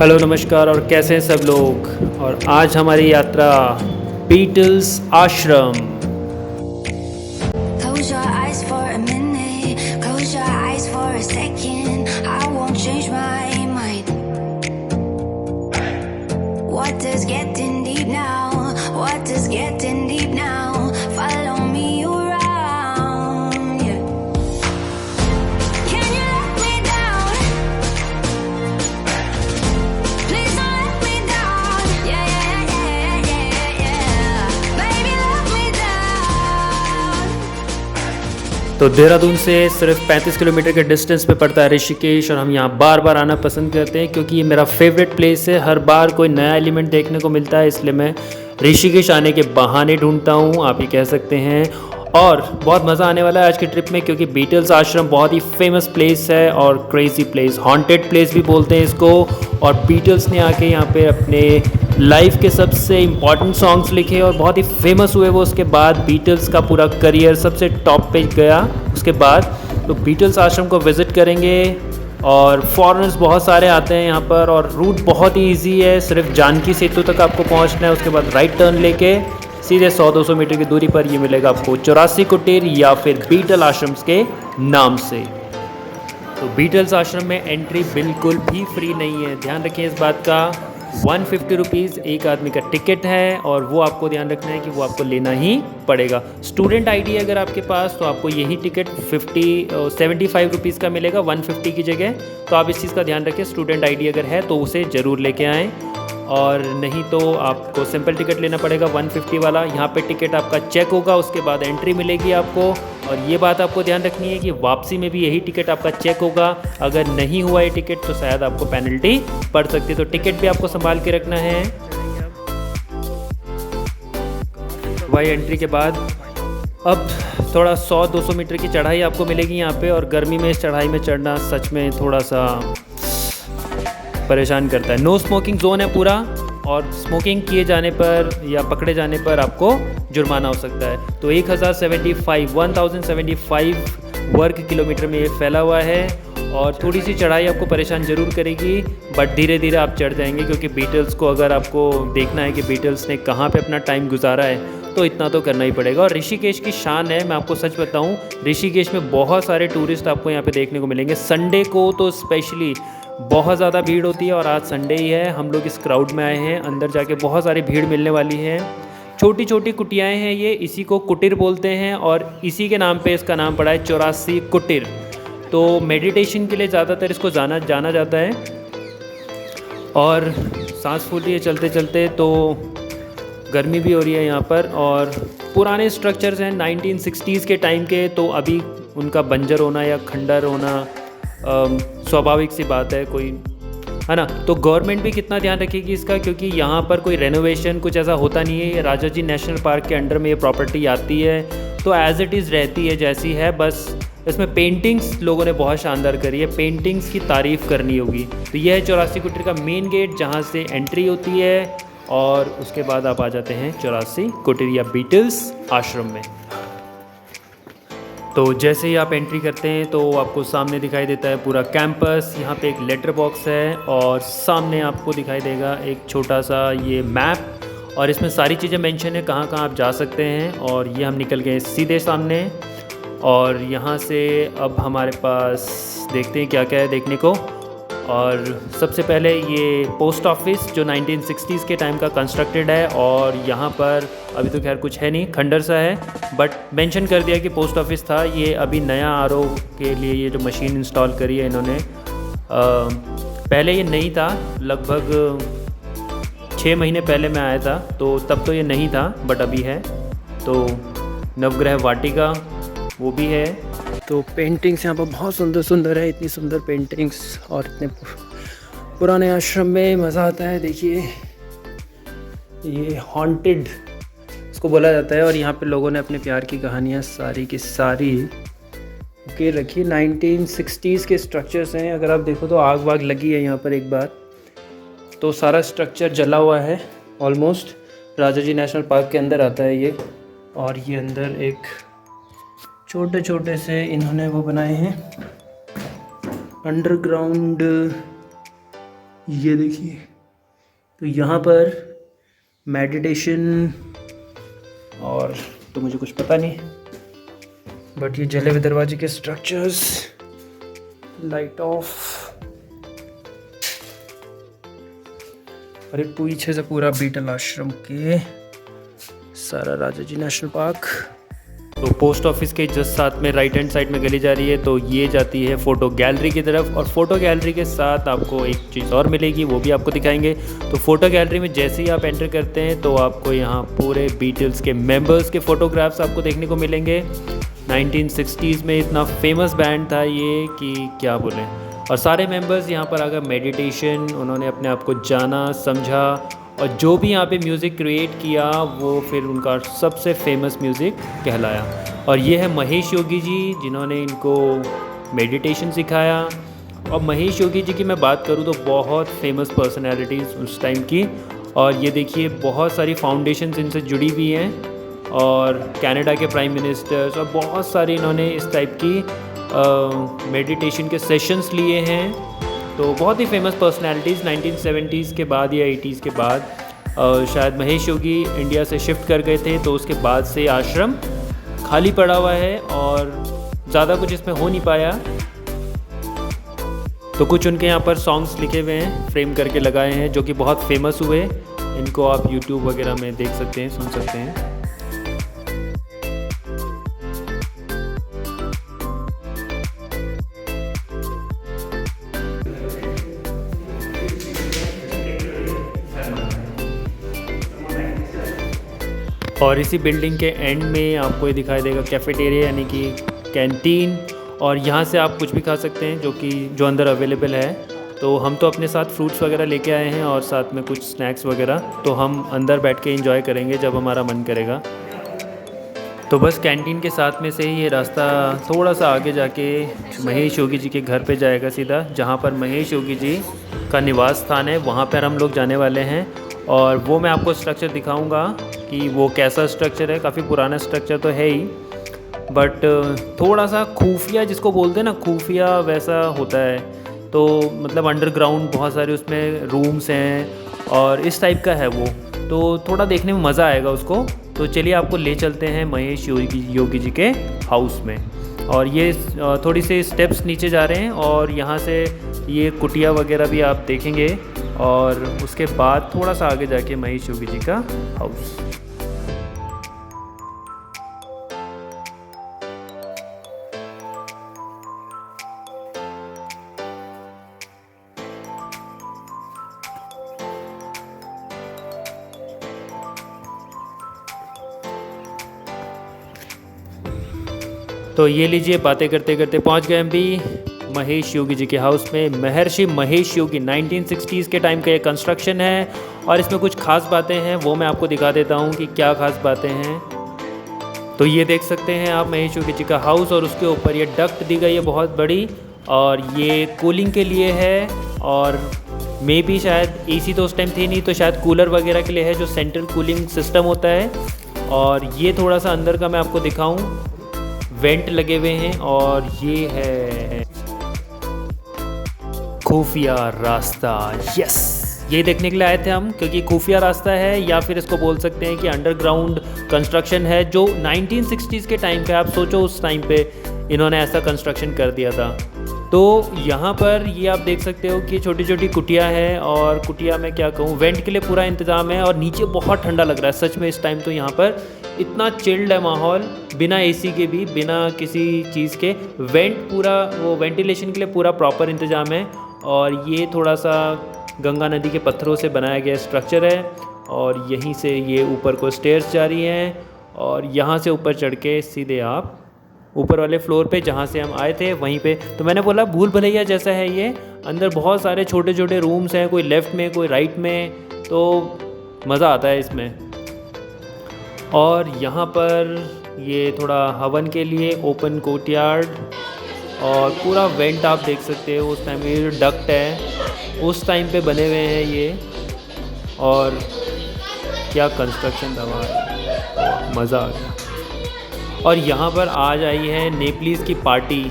Hello नमस्कार और कैसे हैं सब लोग। और आज हमारी यात्रा बीटल्स आश्रम। Close your eyes for a minute. Close your eyes for a second. I won't change my mind. What does getting deep now? What does getting deep now? Follow me around. Yeah. Can you let me down? Please don't let me down. Yeah, yeah, yeah, yeah, yeah. Baby, let me down. तो देहरादून से सिर्फ 35 kilometre के distance पे पड़ता है ऋषिकेश, और हम यहाँ बार बार आना पसंद करते हैं क्योंकि ये मेरा फेवरेट प्लेस है। हर बार कोई नया एलिमेंट देखने को मिलता है, इसलिए मैं ऋषिकेश आने के बहाने ढूंढता हूँ, आप ये कह सकते हैं। और बहुत मज़ा आने वाला है आज के ट्रिप में क्योंकि बीटल्स आश्रम बहुत ही फेमस प्लेस है और क्रेजी प्लेस, हॉन्टेड प्लेस भी बोलते हैं इसको। और बीटल्स ने आके यहाँ पे अपने लाइफ के सबसे इम्पॉर्टेंट सॉन्ग्स लिखे और बहुत ही फेमस हुए वो। उसके बाद बीटल्स का पूरा करियर सबसे टॉप पे गया उसके बाद। तो बीटल्स आश्रम को विज़िट करेंगे और फॉरेनर्स बहुत सारे आते हैं यहाँ पर, और रूट बहुत ही ईजी है, सिर्फ जानकी सेतु तक आपको पहुँचना है। उसके बाद राइट टर्न लेके सीधे 100-200 मीटर की दूरी पर ये मिलेगा आपको 84 कुटीर या फिर बीटल आश्रम्स के नाम से। तो बीटल्स आश्रम में एंट्री बिल्कुल भी फ्री नहीं है, ध्यान रखें इस बात का। 150 रुपीज़ एक आदमी का टिकट है, और वो आपको ध्यान रखना है कि वो आपको लेना ही पड़ेगा। स्टूडेंट आईडी अगर आपके पास, तो आपको यही टिकट 75 रुपीज़ का मिलेगा 150 की जगह। तो आप इस चीज़ का ध्यान रखें, स्टूडेंट आईडी अगर है तो उसे ज़रूर लेके आएँ, और नहीं तो आपको सिंपल टिकट लेना पड़ेगा 150 वाला। यहाँ पे टिकट आपका चेक होगा, उसके बाद एंट्री मिलेगी आपको। और ये बात आपको ध्यान रखनी है कि वापसी में भी यही टिकट आपका चेक होगा। अगर नहीं हुआ ये टिकट तो शायद आपको पेनल्टी पड़ सकती है, तो टिकट भी आपको संभाल के रखना है। वही एंट्री के बाद अब थोड़ा 100-200 मीटर की चढ़ाई आपको मिलेगी यहाँ पे, और गर्मी में इस चढ़ाई में चढ़ना सच में थोड़ा सा परेशान करता है। नो स्मोकिंग जोन है पूरा, और स्मोकिंग किए जाने पर या पकड़े जाने पर आपको जुर्माना हो सकता है। तो 1075 वर्ग किलोमीटर में ये फैला हुआ है, और थोड़ी सी चढ़ाई आपको परेशान ज़रूर करेगी, बट धीरे धीरे आप चढ़ जाएंगे क्योंकि बीटल्स को अगर आपको देखना है कि बीटल्स ने कहाँ पे अपना टाइम गुजारा है तो इतना तो करना ही पड़ेगा। और ऋषिकेश की शान है, मैं आपको सच बताऊँ, ऋषिकेश में बहुत सारे टूरिस्ट आपको यहाँ पे देखने को मिलेंगे। संडे को तो स्पेशली बहुत ज़्यादा भीड़ होती है, और आज संडे ही है, हम लोग इस क्राउड में आए हैं। अंदर जाके बहुत सारी भीड़ मिलने वाली है। छोटी छोटी कुटियाएँ हैं ये, इसी को कुटीर बोलते हैं, और इसी के नाम पे इसका नाम पड़ा है 84 कुटीर। तो मेडिटेशन के लिए ज़्यादातर इसको जाना जाता है। और सांस फूल रही है चलते चलते, तो गर्मी भी हो रही है यहाँ पर। और पुराने स्ट्रक्चर्स हैं 1960s के टाइम के, तो अभी उनका बंजर होना या खंडर होना स्वाभाविक सी बात है, कोई है ना। तो गवर्नमेंट भी कितना ध्यान रखेगी इसका, क्योंकि यहाँ पर कोई रेनोवेशन कुछ ऐसा होता नहीं है। ये राजा जी नेशनल पार्क के अंडर में ये प्रॉपर्टी आती है, तो एज़ इट इज़ रहती है जैसी है। बस इसमें पेंटिंग्स लोगों ने बहुत शानदार करी है, पेंटिंग्स की तारीफ़ करनी होगी। तो यह है 84 कुटीर का मेन गेट, जहाँ से एंट्री होती है, और उसके बाद आप आ जाते हैं 84 कुटीर या बीटल्स आश्रम में। तो जैसे ही आप एंट्री करते हैं तो आपको सामने दिखाई देता है पूरा कैंपस। यहाँ पे एक लेटर बॉक्स है, और सामने आपको दिखाई देगा एक छोटा सा ये मैप, और इसमें सारी चीज़ें मेंशन है कहाँ कहाँ आप जा सकते हैं। और ये हम निकल गए सीधे सामने, और यहाँ से अब हमारे पास देखते हैं क्या क्या है देखने को। और सबसे पहले ये पोस्ट ऑफिस जो 1960s के टाइम का कंस्ट्रक्टेड है, और यहाँ पर अभी तो खैर कुछ है नहीं, खंडर सा है, बट मेंशन कर दिया कि पोस्ट ऑफिस था। ये अभी नया आरओ के लिए ये जो मशीन इंस्टॉल करी है इन्होंने, पहले ये नहीं था, लगभग 6 महीने पहले मैं आया था, तो तब तो ये नहीं था, बट अभी है। तो नवग्रह वाटिका वो भी है। तो पेंटिंग्स यहाँ पर बहुत सुंदर सुंदर है, इतनी सुंदर पेंटिंग्स, और इतने पुराने आश्रम में मज़ा आता है। देखिए ये हॉन्टेड इसको बोला जाता है, और यहाँ पे लोगों ने अपने प्यार की कहानियाँ सारी की सारी के रखी। 1960s के स्ट्रक्चर्स हैं, अगर आप देखो तो आग वाग लगी है यहाँ पर एक बार, तो सारा स्ट्रक्चर जला हुआ है ऑलमोस्ट। राजा जी नेशनल पार्क के अंदर आता है ये, और ये अंदर एक छोटे छोटे से इन्होंने वो बनाए हैं अंडरग्राउंड ये देखिए, तो यहाँ पर मेडिटेशन और तो मुझे कुछ पता नहीं, बट ये जले हुए दरवाजे के स्ट्रक्चर्स, लाइट ऑफ, और एक पीछे से पूरा बीटल आश्रम के सारा राजाजी नेशनल पार्क। तो पोस्ट ऑफिस के जस्ट साथ में राइट हैंड साइड में गली जा रही है, तो ये जाती है फ़ोटो गैलरी की तरफ, और फोटो गैलरी के साथ आपको एक चीज़ और मिलेगी, वो भी आपको दिखाएंगे। तो फोटो गैलरी में जैसे ही आप एंटर करते हैं तो आपको यहाँ पूरे बीटल्स के मेंबर्स के फ़ोटोग्राफ्स आपको देखने को मिलेंगे। 1960s में इतना फेमस बैंड था ये कि क्या बोलें, और सारे मेंबर्स यहाँ पर आकर मेडिटेशन, उन्होंने अपने आप को जाना, समझा, और जो भी यहाँ पे म्यूज़िक क्रिएट किया वो फिर उनका सबसे फेमस म्यूज़िक कहलाया। और ये है महेश योगी जी, जिन्होंने इनको मेडिटेशन सिखाया। और महेश योगी जी की मैं बात करूँ तो बहुत फेमस पर्सनैलिटीज़ उस टाइम की, और ये देखिए बहुत सारी फाउंडेशंस इनसे जुड़ी हुई हैं, और कनाडा के प्राइम मिनिस्टर्स और बहुत सारे इन्होंने इस टाइप की मेडिटेशन के सेशंस लिए हैं। तो बहुत ही फेमस पर्सनैलिटीज़ 1970s के बाद या 80s के बाद, शायद महेश योगी इंडिया से शिफ्ट कर गए थे, तो उसके बाद से आश्रम खाली पड़ा हुआ है और ज़्यादा कुछ इसमें हो नहीं पाया। तो कुछ उनके यहाँ पर सॉन्ग्स लिखे हुए हैं, फ्रेम करके लगाए हैं, जो कि बहुत फेमस हुए। इनको आप YouTube वगैरह में देख सकते हैं, सुन सकते हैं। और इसी बिल्डिंग के एंड में आपको ये दिखाई देगा कैफेटेरिया, यानी कि कैंटीन, और यहाँ से आप कुछ भी खा सकते हैं जो अंदर अवेलेबल है। तो हम तो अपने साथ फ्रूट्स वगैरह लेके आए हैं और साथ में कुछ स्नैक्स वगैरह, तो हम अंदर बैठ के एंजॉय करेंगे जब हमारा मन करेगा। तो बस कैंटीन के साथ में से ही ये रास्ता थोड़ा सा आगे जाके महेश योगी जी के घर पे जाएगा सीधा, जहाँ पर महेश योगी जी का निवास स्थान है, वहाँ पर हम लोग जाने वाले हैं। और वो मैं आपको स्ट्रक्चर दिखाऊंगा कि वो कैसा स्ट्रक्चर है। काफ़ी पुराना स्ट्रक्चर तो है ही, बट थोड़ा सा खुफिया, जिसको बोलते हैं ना खुफिया, वैसा होता है। तो मतलब अंडरग्राउंड बहुत सारे उसमें रूम्स हैं और इस टाइप का है वो, तो थोड़ा देखने में मज़ा आएगा उसको। तो चलिए आपको ले चलते हैं महेश योगी जी के हाउस में। और ये थोड़ी सी स्टेप्स नीचे जा रहे हैं और यहाँ से ये कुटिया वगैरह भी आप देखेंगे, और उसके बाद थोड़ा सा आगे जाके महेश योगी जी का हाउस। तो ये लीजिए, बातें करते करते पहुंच गए हम भी महेश योगी जी के हाउस में। महर्षि महेश योगी 1960s के टाइम का ये कंस्ट्रक्शन है, और इसमें कुछ खास बातें हैं, वो मैं आपको दिखा देता हूँ कि क्या खास बातें हैं। तो ये देख सकते हैं आप महेश योगी जी का हाउस, और उसके ऊपर ये डक्ट दी गई है बहुत बड़ी, और ये कूलिंग के लिए है, और मे बी शायद एसी तो उस टाइम थी नहीं, तो शायद कूलर वगैरह के लिए है, जो सेंट्रल कूलिंग सिस्टम होता है। और ये थोड़ा सा अंदर का मैं आपको दिखाऊं, वेंट लगे हुए हैं, और ये है खुफिया रास्ता। यस, ये देखने के लिए आए थे हम, क्योंकि खुफिया रास्ता है, या फिर इसको बोल सकते हैं कि अंडरग्राउंड कंस्ट्रक्शन है, जो 1960s के टाइम पे, आप सोचो उस टाइम पे इन्होंने ऐसा कंस्ट्रक्शन कर दिया था। तो यहाँ पर ये आप देख सकते हो कि छोटी छोटी कुटिया है, और कुटिया में क्या कहूँ, वेंट के लिए पूरा इंतज़ाम है, और नीचे बहुत ठंडा लग रहा है सच में इस टाइम। तो यहाँ पर इतना चिल्ड है माहौल, बिना एसी के भी, बिना किसी चीज़ के, वेंट पूरा, वो वेंटिलेशन के लिए पूरा प्रॉपर इंतज़ाम है। और ये थोड़ा सा गंगा नदी के पत्थरों से बनाया गया स्ट्रक्चर है, और यहीं से ये ऊपर को स्टेयर्स जा रही हैं, और यहाँ से ऊपर चढ़ के सीधे आप ऊपर वाले फ्लोर पे, जहाँ से हम आए थे वहीं पे। तो मैंने बोला भूल भुलैया जैसा है ये, अंदर बहुत सारे छोटे छोटे रूम्स हैं, कोई लेफ़्ट में कोई राइट में, तो मज़ा आता है इसमें। और यहाँ पर ये थोड़ा हवन के लिए ओपन कोर्टयार्ड, और पूरा वेंट आप देख सकते हो। उस टाइम ये डक्ट है, उस टाइम पे बने हुए हैं ये, और क्या कंस्ट्रक्शन था वहाँ, मज़ा आ गया। और यहाँ पर आज आई है नेपलीज़ की पार्टी,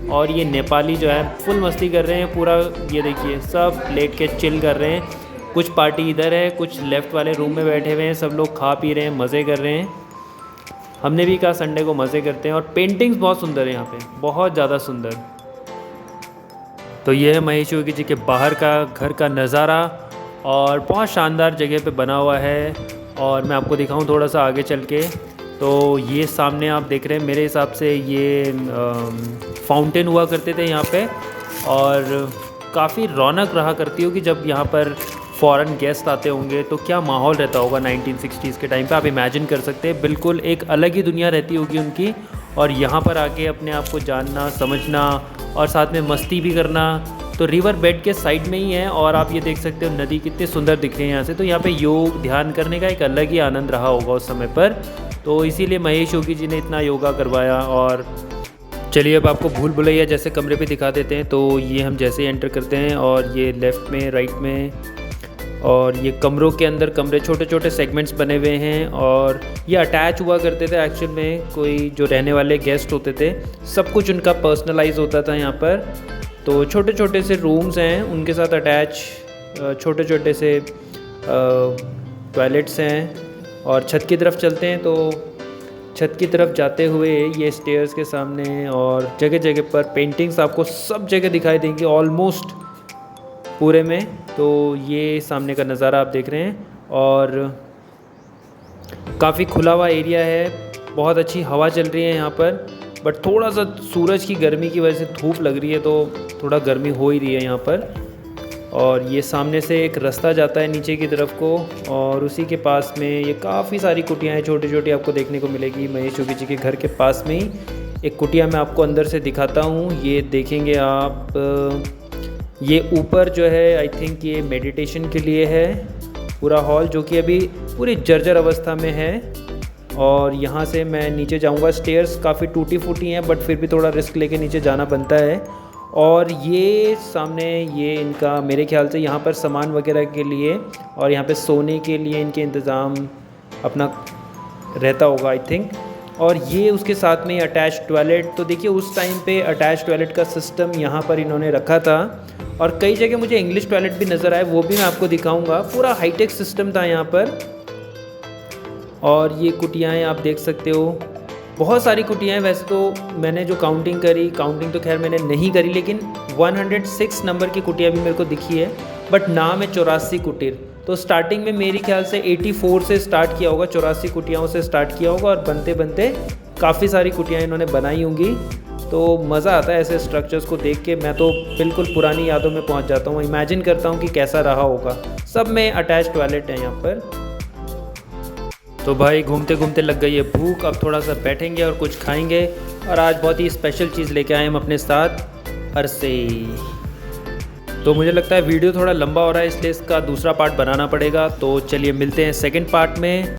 और ये नेपाली जो है फुल मस्ती कर रहे हैं पूरा। ये देखिए सब लेट के चिल कर रहे हैं। कुछ पार्टी इधर है, कुछ लेफ़्ट वाले रूम में बैठे हुए हैं, सब लोग खा पी रहे हैं, मज़े कर रहे हैं। हमने भी कहा संडे को मज़े करते हैं। और पेंटिंग्स बहुत सुंदर है यहाँ पे, बहुत ज़्यादा सुंदर। तो ये है महेश योगी जी के बाहर का घर का नज़ारा और बहुत शानदार जगह पे बना हुआ है। और मैं आपको दिखाऊं थोड़ा सा आगे चल के, तो ये सामने आप देख रहे हैं, मेरे हिसाब से ये फाउंटेन हुआ करते थे यहाँ पे। और काफ़ी रौनक रहा करती होगी जब यहाँ पर फ़ॉरेन गेस्ट आते होंगे, तो क्या माहौल रहता होगा 1960s के टाइम पे। आप इमेजिन कर सकते हैं, बिल्कुल एक अलग ही दुनिया रहती होगी उनकी। और यहाँ पर आके अपने आप को जानना, समझना और साथ में मस्ती भी करना। तो रिवर बेड के साइड में ही है और आप ये देख सकते हो नदी कितने सुंदर दिख रही है यहाँ से। तो यहाँ पे योग ध्यान करने का एक अलग ही आनंद रहा होगा उस समय पर, तो इसीलिए महेश योगी जी ने इतना योगा करवाया। और चलिए अब आपको भूल भुलैया जैसे कमरे पे दिखा देते हैं। तो ये हम जैसे ही एंटर करते हैं और ये लेफ़्ट में, राइट में, और ये कमरों के अंदर कमरे छोटे छोटे सेगमेंट्स बने हुए हैं। और ये अटैच हुआ करते थे एक्चुअल में, कोई जो रहने वाले गेस्ट होते थे सब कुछ उनका पर्सनलाइज होता था यहाँ पर। तो छोटे छोटे से रूम्स हैं, उनके साथ अटैच छोटे छोटे से टॉयलेट्स हैं। और छत की तरफ चलते हैं, तो छत की तरफ जाते हुए ये स्टेयर्स के सामने और जगह जगह पर पेंटिंग्स आपको सब जगह दिखाई देंगी ऑलमोस्ट पूरे में। तो ये सामने का नज़ारा आप देख रहे हैं और काफ़ी खुला हुआ एरिया है, बहुत अच्छी हवा चल रही है यहाँ पर। बट थोड़ा सा सूरज की गर्मी की वजह से धूप लग रही है, तो थोड़ा गर्मी हो ही रही है यहाँ पर। और ये सामने से एक रास्ता जाता है नीचे की तरफ को, और उसी के पास में ये काफ़ी सारी कुटियाँ हैं छोटी छोटी आपको देखने को मिलेगी। महेश योगी जी के घर के पास में ही एक कुटिया मैं आपको अंदर से दिखाता हूँ। ये देखेंगे आप, ये ऊपर जो है आई थिंक ये मेडिटेशन के लिए है पूरा हॉल, जो कि अभी पूरी जर्जर अवस्था में है। और यहाँ से मैं नीचे जाऊँगा, स्टेयर्स काफ़ी टूटी फूटी हैं बट फिर भी थोड़ा रिस्क लेके नीचे जाना बनता है। और ये सामने ये इनका मेरे ख्याल से यहाँ पर सामान वगैरह के लिए और यहाँ पे सोने के लिए इनके इंतज़ाम अपना रहता होगा आई थिंक। और ये उसके साथ में अटैच टॉयलेट, तो देखिए उस टाइम पे अटैच टॉयलेट का सिस्टम यहाँ पर इन्होंने रखा था। और कई जगह मुझे इंग्लिश टॉयलेट भी नज़र आए, वो भी मैं आपको दिखाऊंगा। पूरा हाईटेक सिस्टम था यहाँ पर। और ये कुटियाँ आप देख सकते हो, बहुत सारी कुटियाँ हैं। वैसे तो मैंने जो काउंटिंग करी, काउंटिंग तो खैर मैंने नहीं करी, लेकिन 106 नंबर की कुटिया भी मेरे को दिखी है। बट नाम है 84 कुटीर। तो स्टार्टिंग में मेरे ख्याल से 84 से स्टार्ट किया होगा, 84 कुटियाओं से स्टार्ट किया होगा। और बनते बनते काफ़ी सारी कुटियाँ इन्होंने बनाई होंगी। तो मज़ा आता है ऐसे स्ट्रक्चर्स को देख के। मैं तो बिल्कुल पुरानी यादों में पहुँच जाता हूँ, इमेजिन करता हूँ कि कैसा रहा होगा। सब में अटैच टॉयलेट है यहाँ पर। तो भाई घूमते घूमते लग गई है भूख, अब थोड़ा सा बैठेंगे और कुछ खाएंगे। और आज बहुत ही स्पेशल चीज़ लेके आए हम अपने साथ, अरसे। तो मुझे लगता है वीडियो थोड़ा लंबा हो रहा है, इसलिए इसका दूसरा पार्ट बनाना पड़ेगा। तो चलिए मिलते हैं सेकंड पार्ट में।